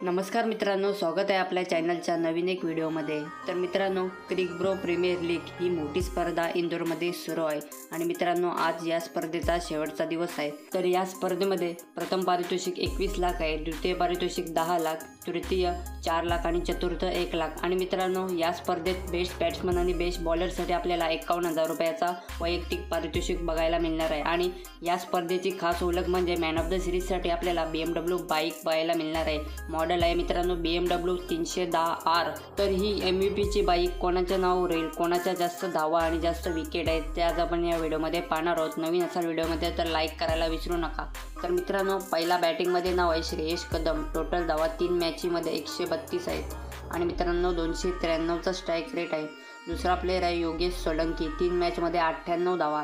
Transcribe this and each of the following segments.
नमस्कार मित्रांनो, स्वागत आहे आपल्या चॅनलच्या नवीन एक व्हिडिओमध्ये। तर मित्रांनो, क्रिक ब्रो प्रीमियर लीग ही मोठी स्पर्धा इंदोरमध्ये सुरू आहे आणि मित्रांनो आज या स्पर्धेचा शेवटचा दिवस आहे। तर या स्पर्धेमध्ये प्रथम पारितोषिक 21 लाख आहे, द्वितीय पारितोषिक 10 लाख, तृतीय 4 लाख आणि चतुर्थ 1 लाख। आणि मित्रांनो या स्पर्धेत बेस्ट बॅट्समन आणि बेस्ट बॉलरसाठी आपल्याला 51,000 रुपयाचा वैयक्तिक पारितोषिक बघायला मिळणार आहे। आणि या स्पर्धेची खास ओळख म्हणजे मॅन ऑफ द सिरीजसाठी आपल्याला BMW बाईक बघायला मिळणार आहे। मॉडेल आहे मित्रांनो BMW 310R। तर ही MVP ची बाईक कोणाच्या नावावर राहील, कोणाच्या जास्त धावा आणि जास्त विकेट आहेत ते आज आपण या व्हिडिओमध्ये पाहणार आहोत। नवीन असाल व्हिडिओमध्ये तर लाईक करायला विसरू नका। तर मित्रांनो पहिला बॅटिंगमध्ये नाव आहे श्रेयस कदम। टोटल धावा 3 मॅचमध्ये 132 आहेत आणि मित्रांनो 293चा स्ट्राईक रेट आहे। दुसरा प्लेयर आहे योगेश सोलंकी, 3 मॅचमध्ये 98 धावा।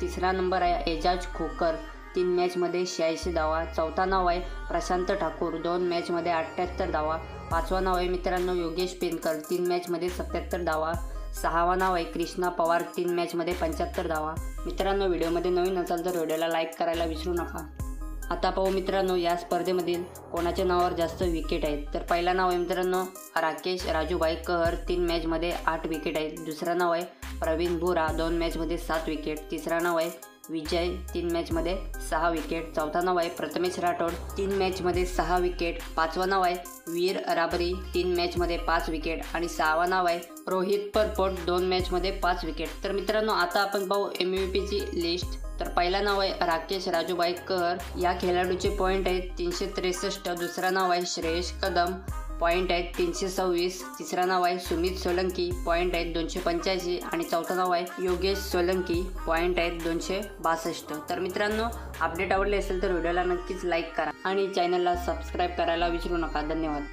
तिसरा नंबर आहे एजाज खोकर, 3 मॅचमध्ये 86 धावा। चौथा नाव आहे प्रशांत ठाकूर, 2 मॅचमध्ये 78 धावा। पाचवा नाव आहे मित्रांनो योगेश पेनकर, 3 मॅचमध्ये 77 धावा। सहावा नाव आहे कृष्णा पवार, 3 मॅचमध्ये 75 धावा। मित्रांनो व्हिडिओमध्ये नवीन असाल तर व्हिडिओला लाईक करायला विसरू नका। आता पाहू मित्रांनो या स्पर्धेमधील कोणाच्या नावावर जास्त विकेट आहेत। तर पहिला नाव आहे मित्रांनो राकेश राजूभाई कहर, 3 मॅचमध्ये 8 विकेट आहेत। दुसरा नाव आहे प्रवीण बोरा, 2 मॅचमध्ये 7 विकेट। तिसरा नाव आहे विजय, 3 मॅचमध्ये 6 विकेट। चौथा नाव आहे प्रथमेश राठोड, 3 मॅचमध्ये 6 विकेट। पाचवा नाव आहे वीर राबरी, 3 मॅचमध्ये 5 विकेट। आणि सहावा नाव आहे रोहित परपोट, 2 मॅचमध्ये 5 विकेट। तर मित्रांनो आता आपण पाहू MVP ची लिस्ट। तर पहिला नाव आहे राकेश राजूभाई कहर, या खेळाडूचे पॉईंट आहेत 363। दुसरा नाव आहे श्रेयस कदम, पॉईंट आहेत 326। तिसरा नाव आहे सुमित सोलंकी, पॉईंट आहेत 285। आणि चौथा नाव आहे योगेश सोलंकी, पॉईंट आहेत 262। तर मित्रांनो अपडेट आवडले असेल तर व्हिडिओला नक्कीच लाईक करा आणि चॅनलला सबस्क्राईब करायला विसरू नका। धन्यवाद।